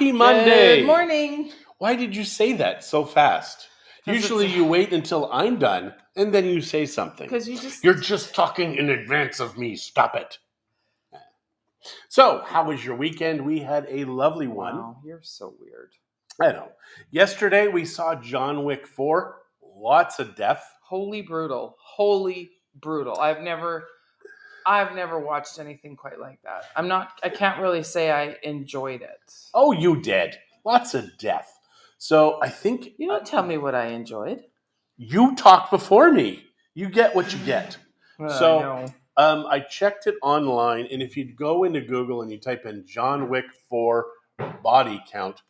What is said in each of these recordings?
Happy Monday. Good morning. Why did you say that so fast? 'Cause Usually you wait until I'm done and then you say something. Because You're just talking in advance of me. Stop it. So, how was your weekend? We had a lovely one. Wow, you're so weird. I know. Yesterday we saw John Wick 4. Lots of death. Holy brutal. Holy brutal. I've never watched anything quite like that. I can't really say I enjoyed it. Oh, you did. Lots of death. So, I think You don't tell me what I enjoyed. you talked before me. You get what you get. So, I checked it online, and if you go into Google and you type in John Wick 4 body count,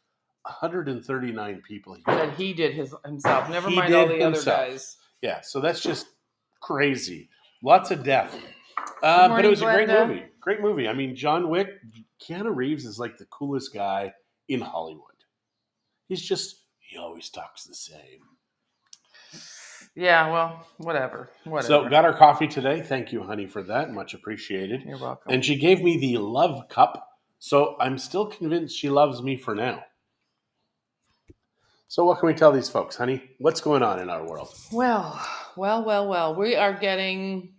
139 people. That he did himself. Never He mind did all the himself. other guys. Yeah, so that's just crazy. Lots of death. Morning, but it was a great Glenda. movie. Great movie. I mean, John Wick, Keanu Reeves is like the coolest guy in Hollywood. He always talks the same. Yeah, well, whatever. So, got our coffee today. Thank you, honey, for that. Much appreciated. You're welcome. And she gave me the love cup. So, I'm still convinced she loves me for now. So, what can we tell these folks, honey? What's going on in our world? Well. We are getting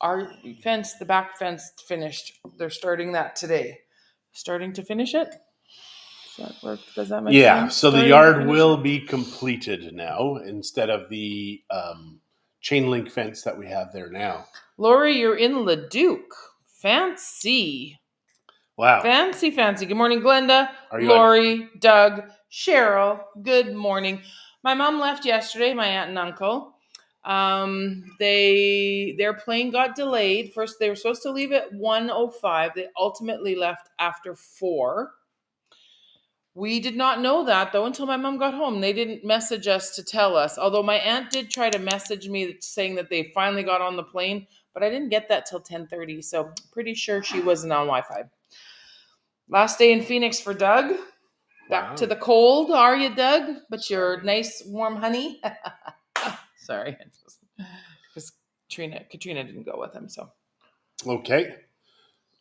our fence, the back fence, finished. They're starting that today. Starting to finish it? Does that work? Does that make sense? Yeah, so the yard will be completed now instead of the chain link fence that we have there now. Lori, you're in Leduc. Fancy. Wow. Fancy. Good morning, Glenda, Lori, Doug, Cheryl. Good morning. My mom left yesterday, my aunt and uncle. Their plane got delayed. First, they were supposed to leave at 1:05. They ultimately left after 4. We did not know that, though, until my mom got home. They didn't message us to tell us, although my aunt did try to message me saying that they finally got on the plane, but I didn't get that till 10:30, so I'm pretty sure she wasn't on Wi-Fi. Last day in Phoenix for Doug. Back to the cold, are you, Doug? But your nice, warm honey. Sorry. Because Katrina didn't go with him, so. Okay.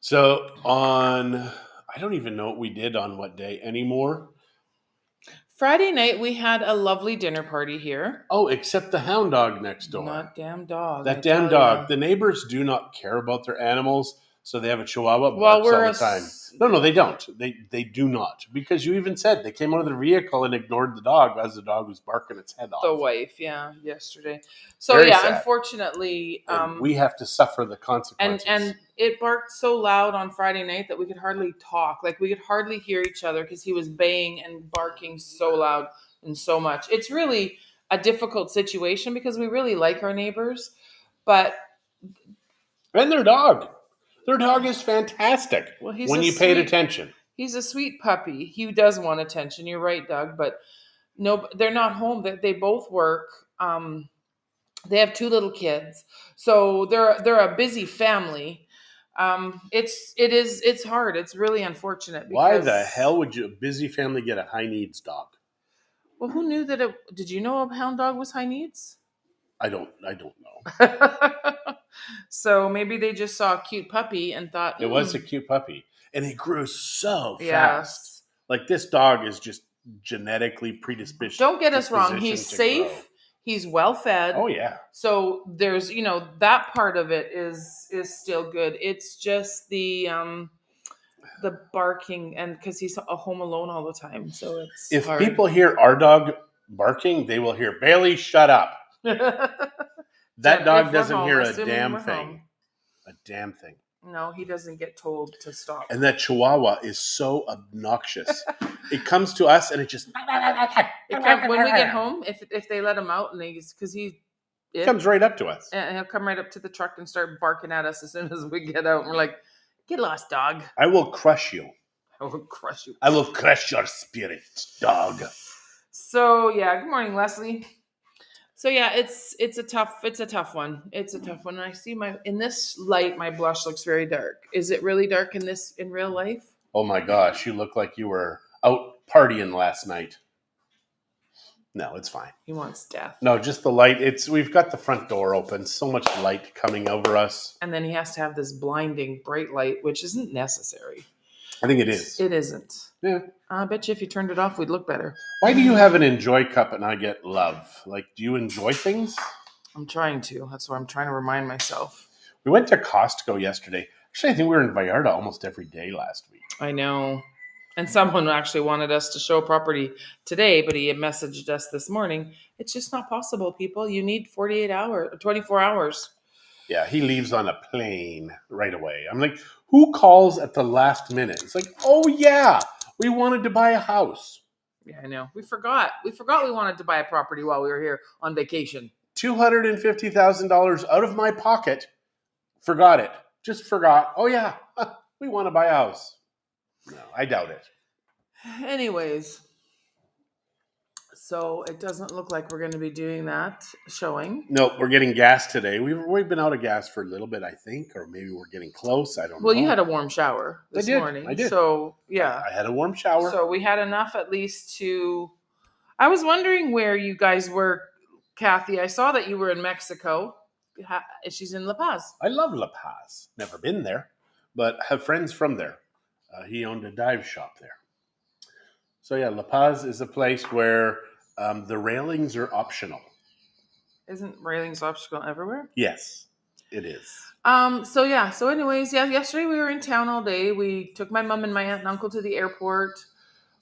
So I don't even know what we did on what day anymore. Friday night, we had a lovely dinner party here. Oh, except the hound dog next door. Not damn dog. That damn dog. The neighbors do not care about their animals, so they have a chihuahua barks all the time. No, they don't. They do not. Because you even said they came out of the vehicle and ignored the dog as the dog was barking its head off. The wife, yeah, yesterday. So, sad. Unfortunately... we have to suffer the consequences. And it barked so loud on Friday night that we could hardly talk. Like, we could hardly hear each other because he was baying and barking so loud and so much. It's really a difficult situation because we really like our neighbors, but... And their dog. Their dog is fantastic when you paid attention. He's a sweet puppy. He does want attention. You're right, Doug. But no, they're not home. They both work. They have 2 little kids, so they're a busy family. It's hard. It's really unfortunate. Why the hell would a busy family get a high needs dog? Well, who knew that? Did you know a hound dog was high needs? I don't know. So maybe they just saw a cute puppy and thought... It was a cute puppy. And he grew so fast. Like, this dog is just genetically predisposed. Don't get us wrong. He's safe. Grow. He's well fed. Oh, yeah. So there's, that part of it is still good. It's just the barking, and because he's home alone all the time. So it's If hard. People hear our dog barking, they will hear, Bailey, shut up. That dog doesn't hear a damn thing. A damn thing. No, he doesn't get told to stop. And that chihuahua is so obnoxious. It comes to us and it just... when we get home, if they let him out, and because he comes right up to us. And he'll come right up to the truck and start barking at us as soon as we get out. And we're like, get lost, dog. I will crush you. I will crush you. I will crush your spirit, dog. So, yeah. Good morning, Leslie. So yeah, it's a tough one. It's a tough one. And I see in this light, my blush looks very dark. Is it really dark in real life? Oh my gosh, you look like you were out partying last night. No, it's fine. He wants death. No, just the light. We've got the front door open. So much light coming over us. And then he has to have this blinding bright light, which isn't necessary. I think it is. It isn't. Yeah. I bet you if you turned it off, we'd look better. Why do you have an enjoy cup and I get love? Like, do you enjoy things? I'm trying to. That's what I'm trying to remind myself. We went to Costco yesterday. Actually, I think we were in Vallarta almost every day last week. I know. And someone actually wanted us to show property today, but he had messaged us this morning. It's just not possible, people. You need 48 hours, 24 hours. Yeah, he leaves on a plane right away. I'm like, who calls at the last minute? It's like, oh yeah, we wanted to buy a house. Yeah, I know. We forgot. We wanted to buy a property while we were here on vacation. $250,000 out of my pocket. Forgot it. Just forgot. Oh yeah, we want to buy a house. No, I doubt it. Anyways, so it doesn't look like we're going to be doing that showing. No, we're getting gas today. We've been out of gas for a little bit, I think, or maybe we're getting close. I don't know. Well, you had a warm shower this morning. I did. So, yeah. I had a warm shower. So we had enough at least to... I was wondering where you guys were, Kathy. I saw that you were in Mexico. She's in La Paz. I love La Paz. Never been there, but have friends from there. He owned a dive shop there. So yeah, La Paz is a place where the railings are optional. Isn't railings optional everywhere? Yes, it is. So anyways, yesterday we were in town all day. We took my mom and my aunt and uncle to the airport.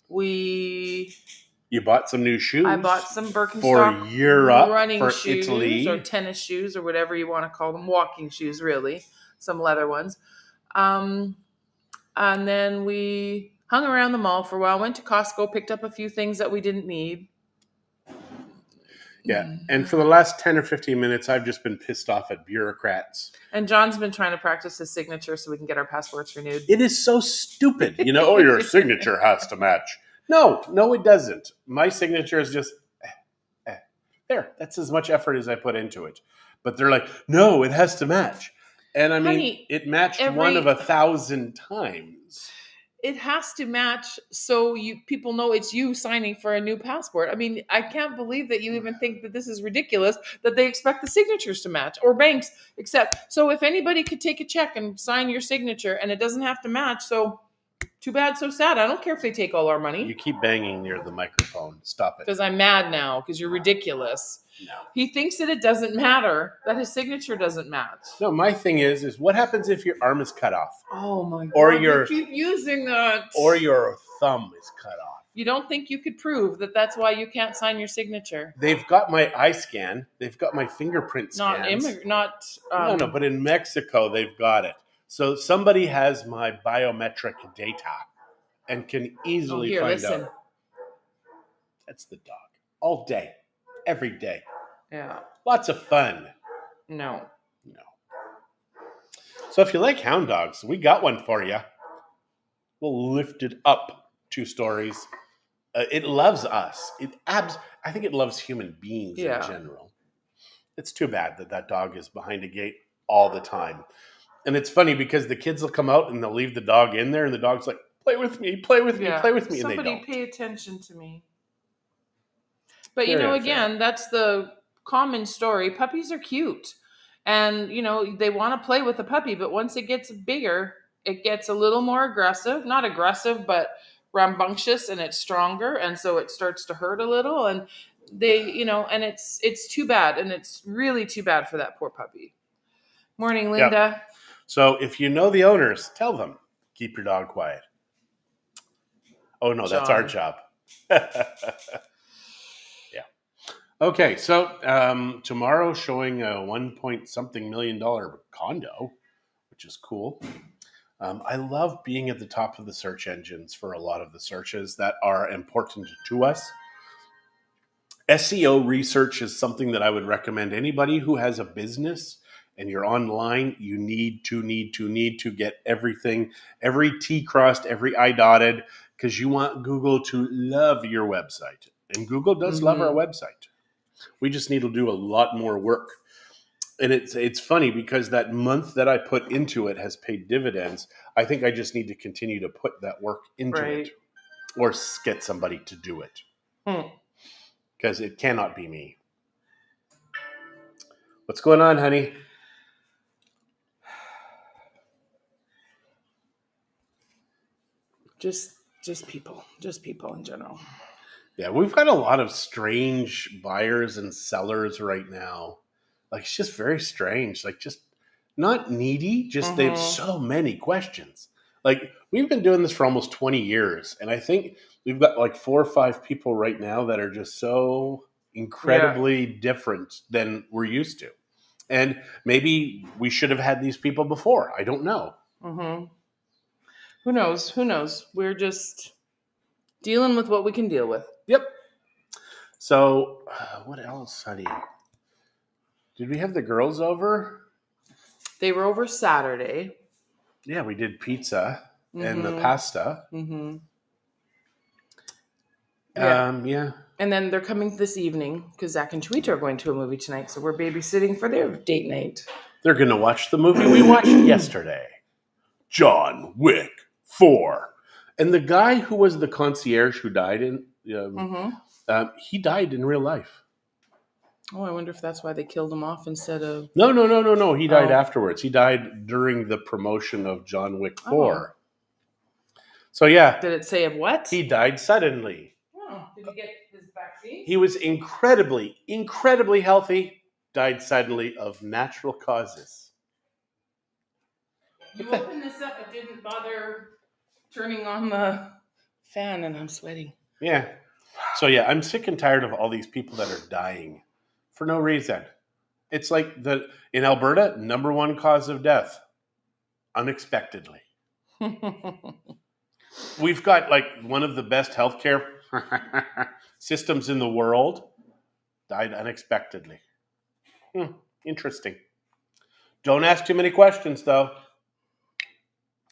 You bought some new shoes. I bought some Birkenstock for Europe, running for shoes, Italy, or tennis shoes, or whatever you want to call them, walking shoes, really, some leather ones. And then we hung around the mall for a while. Went to Costco, picked up a few things that we didn't need. Yeah, and for the last 10 or 15 minutes, I've just been pissed off at bureaucrats. And John's been trying to practice his signature so we can get our passports renewed. It is so stupid. Oh, your signature has to match. No, it doesn't. My signature is just, there. That's as much effort as I put into it. But they're like, no, it has to match. And I mean, Honey, it matched one of 1,000 times. It has to match so people know it's you signing for a new passport. I mean, I can't believe that you even think that this is ridiculous, that they expect the signatures to match, or banks accept. So if anybody could take a check and sign your signature and it doesn't have to match, so too bad, so sad. I don't care if they take all our money. You keep banging near the microphone. Stop it. Because I'm mad now, because you're ridiculous. No. He thinks that it doesn't matter, that his signature doesn't match. No, my thing is what happens if your arm is cut off? Oh my God, or you keep using that. Or your thumb is cut off. You don't think you could prove that that's why you can't sign your signature? They've got my eye scan. They've got my fingerprint scans. No, but in Mexico, they've got it. So somebody has my biometric data and can easily find out. That's the dog. All day. Every day. Yeah. Lots of fun. No. So if you like hound dogs, we got one for you. We'll lift it up 2 stories. It loves us. I think it loves human beings in general. It's too bad that dog is behind a gate all the time. And it's funny because the kids will come out and they'll leave the dog in there and the dog's like, play with me, play with me, play with me. Somebody and they don't. Pay attention to me. But again, that's the common story. Puppies are cute. And, they want to play with the puppy. But once it gets bigger, it gets a little more aggressive. Not aggressive, but rambunctious, and it's stronger. And so it starts to hurt a little. And and it's too bad. And it's really too bad for that poor puppy. Morning, Linda. Yep. So if you know the owners, tell them, keep your dog quiet. Oh, no, that's our job. Yeah. Okay, so tomorrow showing a $1 million condo, which is cool. I love being at the top of the search engines for a lot of the searches that are important to us. SEO research is something that I would recommend anybody who has a business and you're online. You need to get everything, every T crossed, every I dotted, because you want Google to love your website. And Google does love our website. We just need to do a lot more work. And it's funny because that month that I put into it has paid dividends. I think I just need to continue to put that work into it, or get somebody to do it. Because it cannot be me. What's going on, honey? Just people in general. Yeah, we've got a lot of strange buyers and sellers right now. Like, it's just very strange. Like, just not needy, just they have so many questions. Like, we've been doing this for almost 20 years, and I think we've got like 4 or 5 people right now that are just so incredibly different than we're used to. And maybe we should have had these people before. I don't know. Who knows? We're just dealing with what we can deal with. Yep. So, what else, honey? Did we have the girls over? They were over Saturday. Yeah, we did pizza and the pasta. Yeah. And then they're coming this evening because Zach and Chewita are going to a movie tonight. So we're babysitting for their date night. They're going to watch the movie we watched yesterday, John Wick 4. And the guy who was the concierge who died he died in real life. Oh, I wonder if that's why they killed him off instead of... No. He died afterwards. He died during the promotion of John Wick 4. So, yeah. Did it say of what? He died suddenly. Oh, did he get his vaccine? He was incredibly, incredibly healthy. Died suddenly of natural causes. You opened this up, it didn't bother turning on the fan, and I'm sweating. Yeah. So, yeah, I'm sick and tired of all these people that are dying for no reason. It's like in Alberta, number 1 cause of death, unexpectedly. We've got like one of the best healthcare systems in the world, died unexpectedly. Interesting. Don't ask too many questions, though.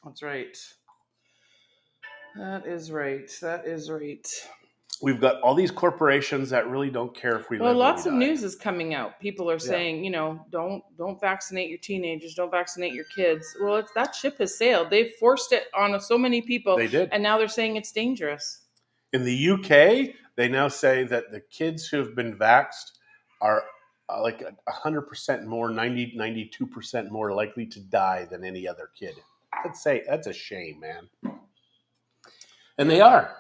That's right. That is right. We've got all these corporations that really don't care if we live or we lots of die. news is coming out. People are saying, don't vaccinate your teenagers, don't vaccinate your kids. Well, that ship has sailed. They've forced it on so many people. They did. And now they're saying it's dangerous. In the UK, they now say that the kids who have been vaxxed are like 100% more, 92% more likely to die than any other kid. That's a shame, man. And they are.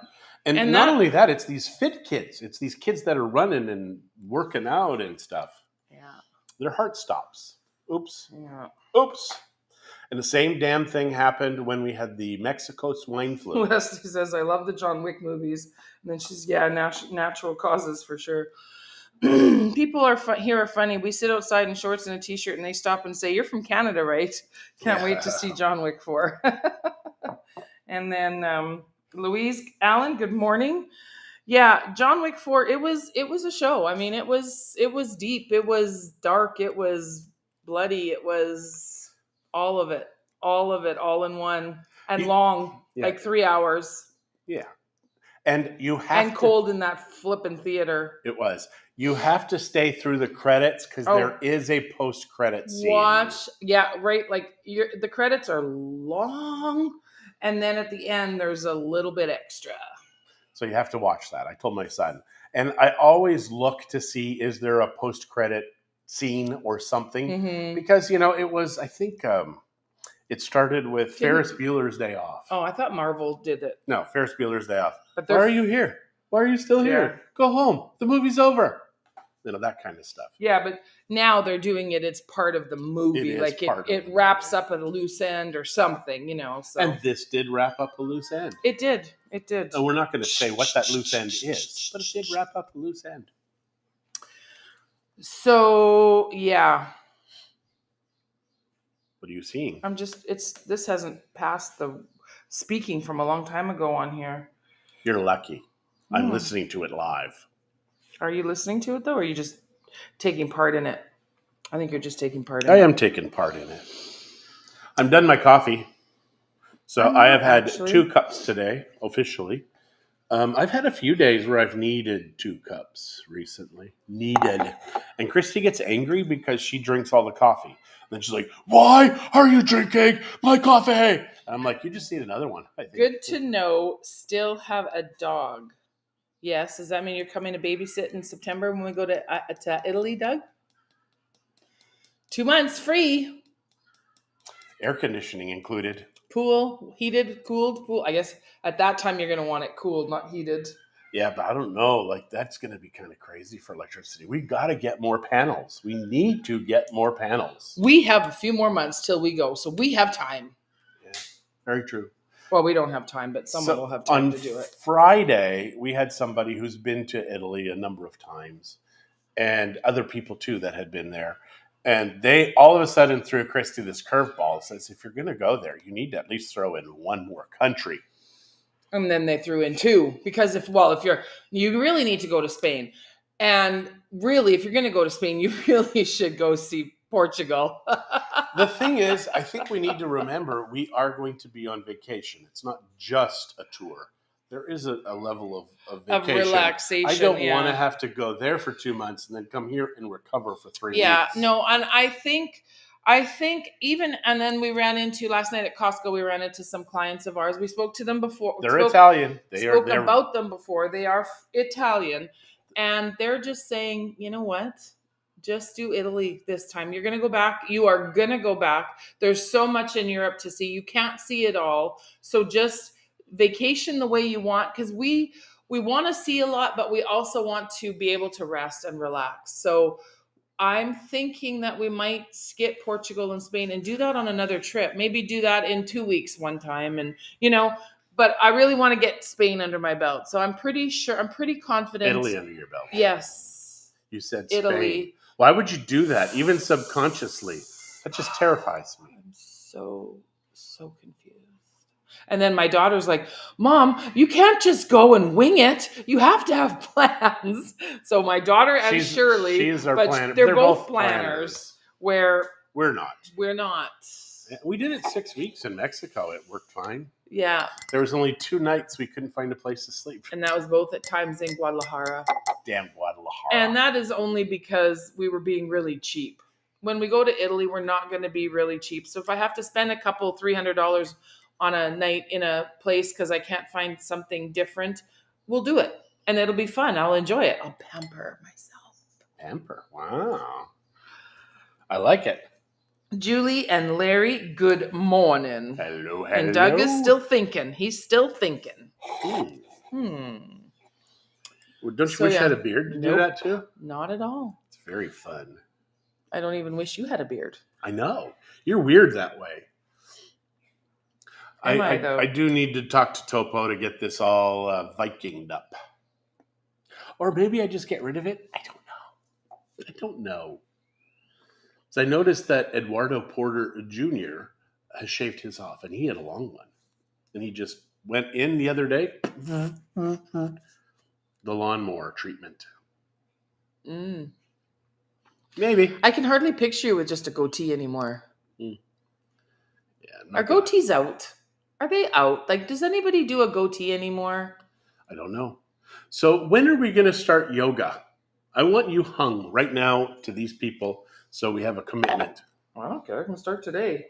And not only that, it's these fit kids. It's these kids that are running and working out and stuff. Yeah. Their heart stops. Oops. Yeah. Oops. And the same damn thing happened when we had the Mexico swine flu. Leslie says, I love the John Wick movies. And then she's, natural causes for sure. People here are funny. We sit outside in shorts and a t-shirt and they stop and say, you're from Canada, right? Can't wait to see John Wick 4. And then Louise Allen, good morning. Yeah, John Wick 4, it was a show. I mean, it was deep, it was dark, it was bloody, it was all of it, all in one, and long, like 3 hours. Yeah. And cold in that flippin' theater. It was. You have to stay through the credits because there is a post-credit scene. Like the credits are long, and then at the end there's a little bit extra. So you have to watch that. I told my son. And I always look to see, is there a post-credit scene or something? Mm-hmm. Because, it was, I think it started with Ferris Bueller's Day Off. Oh, I thought Marvel did it. No, Ferris Bueller's Day Off. But why are you here? Why are you still here? Go home. The movie's over. That kind of stuff. Yeah, but now they're doing it. It's part of the movie. It wraps up at a loose end or something, So. And this did wrap up a loose end. It did. So we're not going to say what that loose end is, but it did wrap up a loose end. So, yeah. What are you seeing? This hasn't passed the speaking from a long time ago on here. You're lucky. I'm listening to it live. Are you listening to it, though, or are you just taking part in it? I think you're just taking part in it. I am taking part in it. I'm done my coffee. So I have had 2 cups today, officially. I've had a few days where I've needed 2 cups recently. Needed. And Christy gets angry because she drinks all the coffee. And then she's like, why are you drinking my coffee? And I'm like, you just need another one, I think. Good to know. Still have a dog. Yes. Does that mean you're coming to babysit in September when we go to Italy, Doug? 2 months free. Air conditioning included. heated, cooled pool. I guess at that time you're going to want it cooled, not heated. Yeah, but I don't know. Like, that's going to be kind of crazy for electricity. We got to get more panels. We need to get more panels. We have a few more months till we go, so we have time. Yeah, very true. Well, we don't have time, but someone will have time to do it. On Friday, we had somebody who's been to Italy a number of times, and other people too that had been there. And they all of a sudden threw Christy this curveball. Says, if you're going to go there, you need to at least throw in one more country. And then they threw in 2 because you really need to go to Spain. And really, if you're going to go to Spain, you really should go see Portugal. The thing is, I think we need to remember we are going to be on vacation. It's not just a tour. There is a level of vacation. Of relaxation. I don't want to have to go there for 2 months and then come here and recover for 3 weeks. Yeah, no, and I think even, and then we ran into, last night at Costco, we ran into some clients of ours. We spoke to them before. They're Italian. They're about them before. They are Italian. And they're just saying, you know what? Just do Italy this time. You're going to go back. You are going to go back. There's so much in Europe to see. You can't see it all. So just vacation the way you want, because we want to see a lot, but we also want to be able to rest and relax. So I'm thinking that we might skip Portugal and Spain and do that on another trip. Maybe do that in 2 weeks one time. And, but I really want to get Spain under my belt. So I'm pretty confident. Italy under your belt. Yes. You said Italy. Spain. Why would you do that, even subconsciously? That just terrifies me. I'm so confused. And then my daughter's like, Mom, you can't just go and wing it. You have to have plans. So my daughter and Shirley, she's our planner. They're both planners. Where we're not. We're not. We did it 6 weeks in Mexico. It worked fine. Yeah. There was only 2 nights we couldn't find a place to sleep. And that was both at times in Guadalajara. Damn Guadalajara. And that is only because we were being really cheap. When we go to Italy, we're not going to be really cheap. So if I have to spend a couple $300 on a night in a place because I can't find something different, we'll do it. And it'll be fun. I'll enjoy it. I'll pamper myself. Pamper. Wow. I like it. Julie and Larry, good morning. Hello. And Doug is still thinking. He's still thinking. Well, don't you wish you had a beard to do that too? Not at all. It's very fun. I don't even wish you had a beard. I know. You're weird that way. Though? I do need to talk to Topo to get this all Vikinged up. Or maybe I just get rid of it. I don't know. So I noticed that Eduardo Porter Jr. has shaved his off, and he had a long one. And he just went in the other day. The lawnmower treatment. Maybe. I can hardly picture you with just a goatee anymore. Yeah, Are goatees out? Are they out? Like, does anybody do a goatee anymore? I don't know. So when are we going to start yoga? I want you hung right now to these people so we have a commitment. Well, I don't care. I can start today.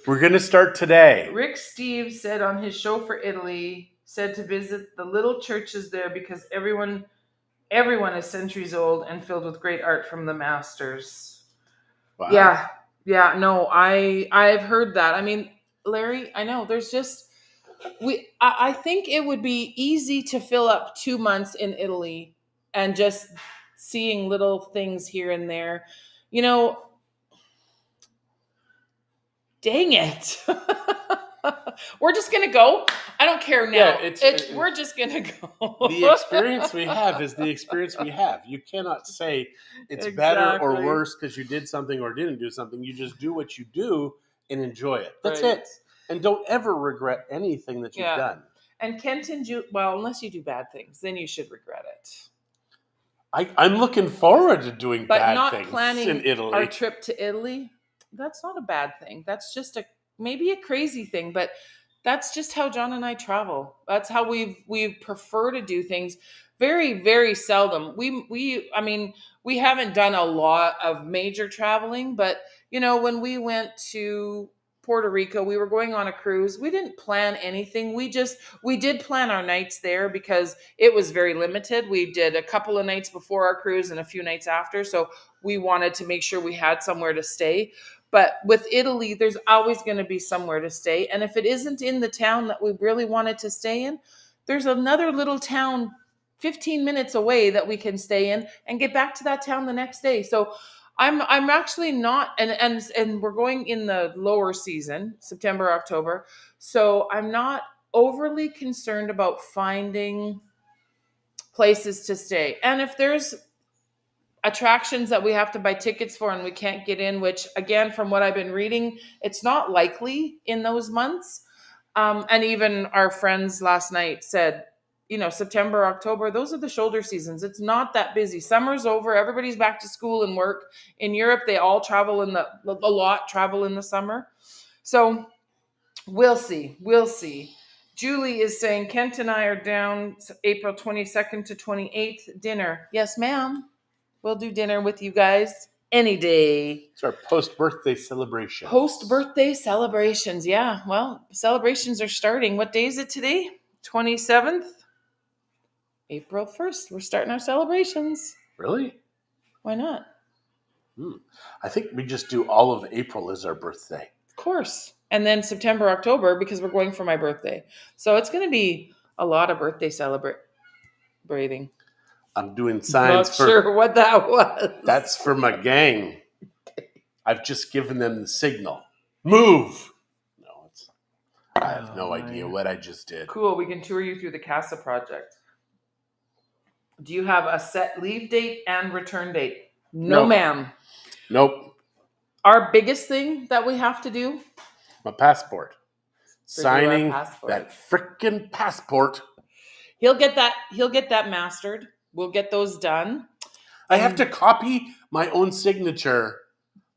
We're going to start today. Rick Steve said on his show for Italy, said to visit the little churches there because everyone is centuries old and filled with great art from the masters. Wow. Yeah. No, I've heard that. I mean, Larry, I know there's just I think it would be easy to fill up 2 months in Italy and just seeing little things here and there. Dang it. We're just going to go. I don't care now. We're just going to go. The experience we have is the experience we have. You cannot say it's better or worse because you did something or didn't do something. You just do what you do and enjoy it. That's it. And don't ever regret anything that you've done. And Kent and unless you do bad things, then you should regret it. I'm looking forward to doing bad things planning in Italy. Our trip to Italy, that's not a bad thing. That's just maybe a crazy thing, but that's just how John and I travel. That's how we prefer to do things. Very, very seldom. We haven't done a lot of major traveling, but when we went to Puerto Rico, we were going on a cruise. We didn't plan anything. We did plan our nights there because it was very limited. We did a couple of nights before our cruise and a few nights after. So we wanted to make sure we had somewhere to stay. But with Italy, there's always going to be somewhere to stay. And if it isn't in the town that we really wanted to stay in, there's another little town 15 minutes away that we can stay in and get back to that town the next day. So I'm actually not, and we're going in the lower season, September, October. So I'm not overly concerned about finding places to stay. And if there's attractions that we have to buy tickets for and we can't get in, which again, from what I've been reading, it's not likely in those months. And even our friends last night said, September, October, those are the shoulder seasons. It's not that busy. Summer's over. Everybody's back to school and work. In Europe, they all travel travel in the summer. So we'll see. We'll see. Julie is saying Kent and I are down April 22nd to 28th. Dinner. Yes, ma'am. We'll do dinner with you guys any day. It's our post-birthday celebration. Post-birthday celebrations. Yeah. Well, celebrations are starting. What day is it today? 27th? April 1st. We're starting our celebrations. Really? Why not? I think we just do all of April as our birthday. Of course. And then September, October, because we're going for my birthday. So it's going to be a lot of birthday celebrating. I'm doing signs Not sure what that was. That's for my gang. I've just given them the signal. Move! No, I have no idea what I just did. Cool. We can tour you through the CASA project. Do you have a set leave date and return date? No, ma'am. Nope. Our biggest thing that we have to do? My passport. Signing that frickin' passport. He'll get that mastered. We'll get those done. I have to copy my own signature.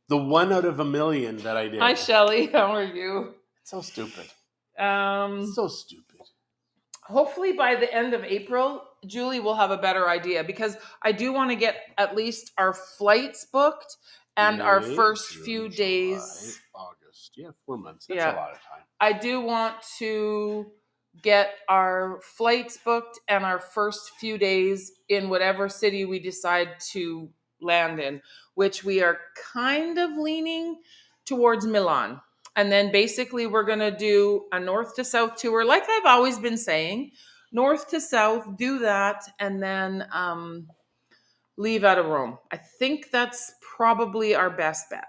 The 1 out of a million that I did. Hi, Shelly. How are you? It's so stupid. So stupid. Hopefully by the end of April, Julie will have a better idea, because I do want to get at least our flights booked and our first few days. August. Yeah, 4 months. That's a lot of time. I do want to get our flights booked and our first few days in whatever city we decide to land in, which we are kind of leaning towards Milan. And then basically we're going to do a north to south tour. Like I've always been saying, north to south, do that, and then leave out of Rome. I think that's probably our best bet.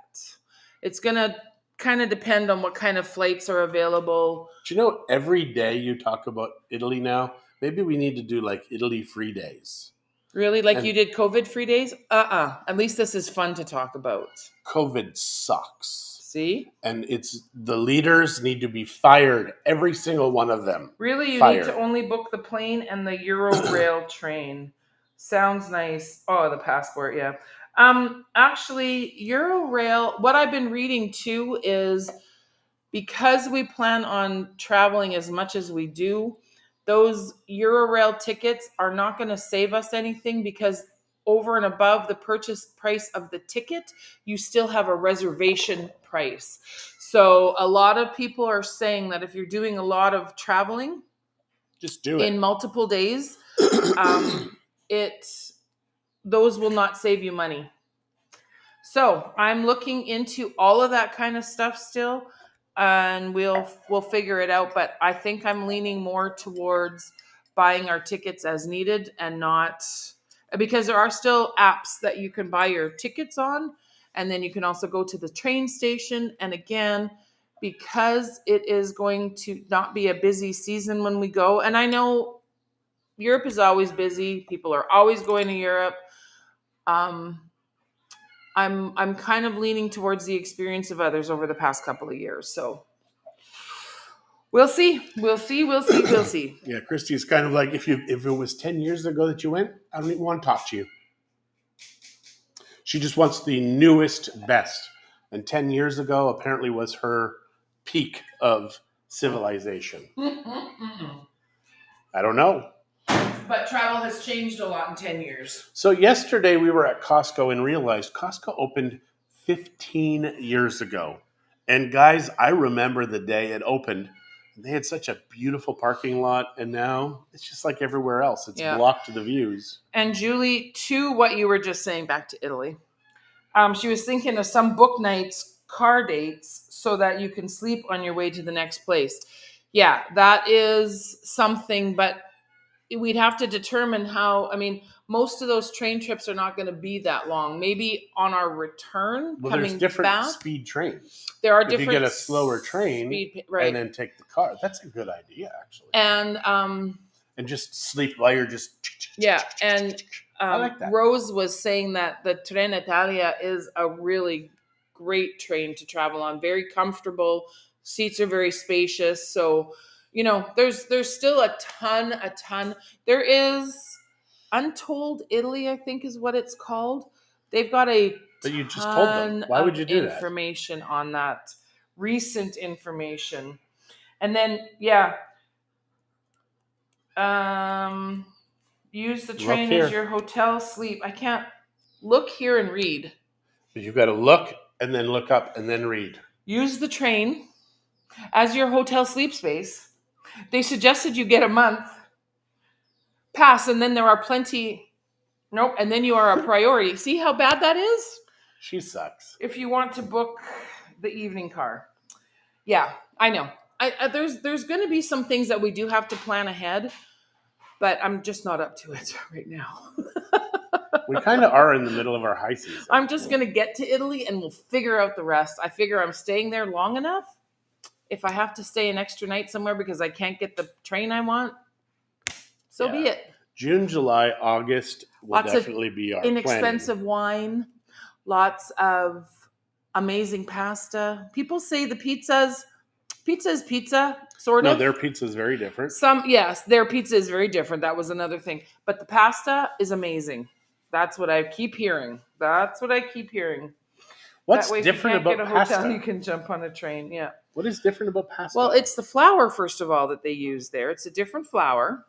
It's going to kind of depend on what kind of flights are available. Do you know, every day you talk about Italy now, maybe we need to do like Italy free days. Really? Like you did COVID free days? At least this is fun to talk about. COVID sucks. See? And the leaders need to be fired. Every single one of them. Really? You need to only book the plane and the Euro-Rail train. Sounds nice. Oh, the passport, yeah. Actually, Euro-Rail, what I've been reading too is, because we plan on traveling as much as we do, those Euro-Rail tickets are not going to save us anything, because over and above the purchase price of the ticket, you still have a reservation price. So a lot of people are saying that if you're doing a lot of traveling, just do it in multiple days, those will not save you money. So I'm looking into all of that kind of stuff still, and we'll figure it out. But I think I'm leaning more towards buying our tickets as needed, and not, because there are still apps that you can buy your tickets on, and then you can also go to the train station. And again, because it is going to not be a busy season when we go, and I know Europe is always busy. People are always going to Europe. I'm kind of leaning towards the experience of others over the past couple of years. So we'll see. Yeah, Christy is kind of like, if it was 10 years ago that you went, I don't even want to talk to you. She just wants the newest, best. And 10 years ago apparently was her peak of civilization. I don't know. But travel has changed a lot in 10 years. So yesterday we were at Costco and realized Costco opened 15 years ago. And guys, I remember the day it opened. They had such a beautiful parking lot, and now it's just like everywhere else. It's blocked to the views. And Julie, to what you were just saying, back to Italy, she was thinking of some book nights car dates so that you can sleep on your way to the next place. Yeah, that is something, but we'd have to determine how. I mean, most of those train trips are not going to be that long. Maybe on our return Well, coming there's different back, speed trains. there are If you different get a slower train speed, right, and then take the car, that's a good idea, actually. And just sleep while you're just. yeah, and I like that. Rose was saying that the Trenitalia is a really great train to travel on. Very comfortable. Seats are very spacious. So, there's still a ton. There is Untold Italy, I think is what it's called. They've got a But you just told them. Why would you do that? Information on that. Recent information. And then, use the train as your hotel sleep. I can't look here and read. But you've got to look and then look up and then read. Use the train as your hotel sleep space. They suggested you get a month pass, and then there are plenty. Nope, and then you are a priority. See how bad that is? She sucks. If you want to book the evening car. Yeah, I know. There's going to be some things that we do have to plan ahead, but I'm just not up to it right now. We kind of are in the middle of our high season. I'm just going to get to Italy and we'll figure out the rest. I figure I'm staying there long enough. If I have to stay an extra night somewhere because I can't get the train I want, so be it. June, July, August will definitely be our inexpensive planning. Wine, lots of amazing pasta. People say the pizza is pizza, sort of. No, their pizza is very different. Their pizza is very different. That was another thing. But the pasta is amazing. That's what I keep hearing. What's different about get a pasta? Hotel, you can jump on a train. Yeah. What is different about pasta? Well, it's the flour, first of all, that they use there. It's a different flour.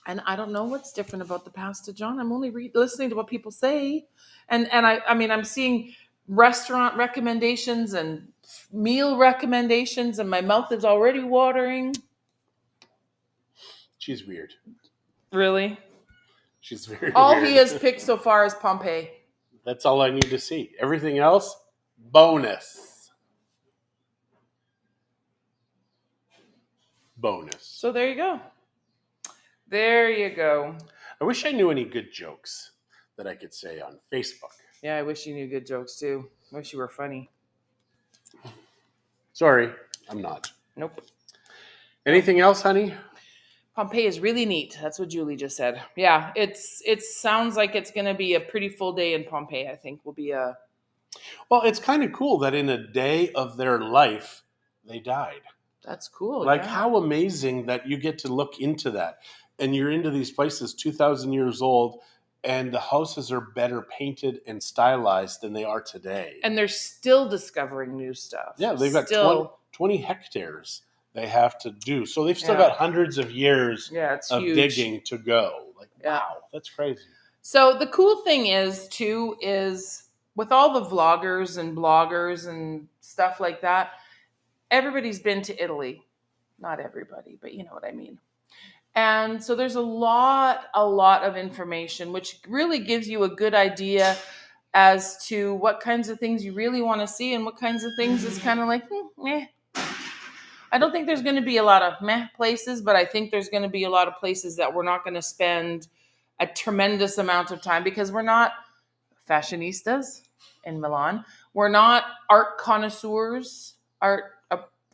And I don't know what's different about the pasta, John. I'm only listening to what people say. And I'm seeing restaurant recommendations and meal recommendations, and my mouth is already watering. She's weird. Really? She's very all weird. He has picked so far is Pompeii. That's all I need to see. Everything else, bonus. So there you go. I wish I knew any good jokes that I could say on Facebook. Yeah, I wish you knew good jokes too. I wish you were funny. Sorry, I'm not. Nope. Anything else, honey? Pompeii is really neat. That's what Julie just said. Yeah, it sounds like it's going to be a pretty full day in Pompeii. I think will be a. Well, it's kind of cool that in a day of their life, they died. That's cool. How amazing that you get to look into that. And you're into these places 2,000 years old, and the houses are better painted and stylized than they are today. And they're still discovering new stuff. Yeah, they've got 20 hectares they have to do. So they've still got hundreds of years of digging to go. Wow, that's crazy. So the cool thing is with all the vloggers and bloggers and stuff like that, everybody's been to Italy. Not everybody, but you know what I mean. And so there's a lot of information, which really gives you a good idea as to what kinds of things you really want to see and what kinds of things is kind of like, meh. I don't think there's going to be a lot of meh places, but I think there's going to be a lot of places that we're not going to spend a tremendous amount of time because we're not fashionistas in Milan. We're not art connoisseurs, art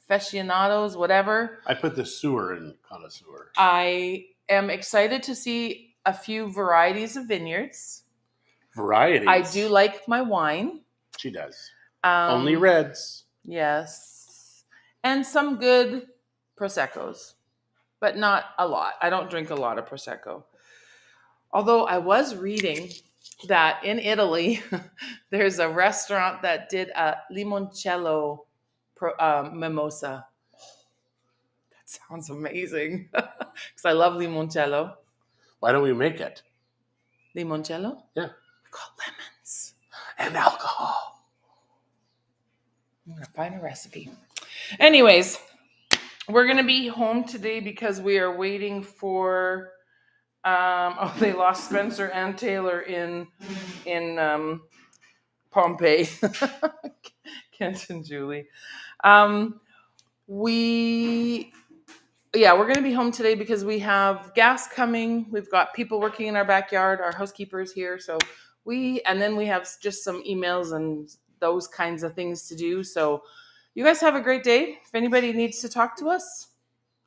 aficionados, whatever. I put the sewer in connoisseur. I am excited to see a few varieties of vineyards. Varieties? I do like my wine. She does. Only reds. Yes. And some good Proseccos, but not a lot. I don't drink a lot of Prosecco. Although I was reading that in Italy, there's a restaurant that did a limoncello mimosa. That sounds amazing. Because I love limoncello. Why don't we make it? Limoncello? Yeah. We got lemons. And alcohol. I'm going to find a recipe. Anyways, we're going to be home today because we are waiting for... they lost Spencer and Taylor in Pompeii. Kent and Julie. We're going to be home today because we have gas coming. We've got people working in our backyard. Our housekeeper is here. So then we have just some emails and those kinds of things to do. So you guys have a great day. If anybody needs to talk to us,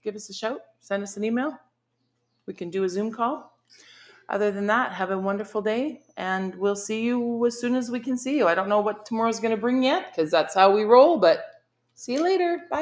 give us a shout, send us an email. We can do a Zoom call. Other than that, have a wonderful day, and we'll see you as soon as we can see you. I don't know what tomorrow's going to bring yet because that's how we roll, but see you later. Bye.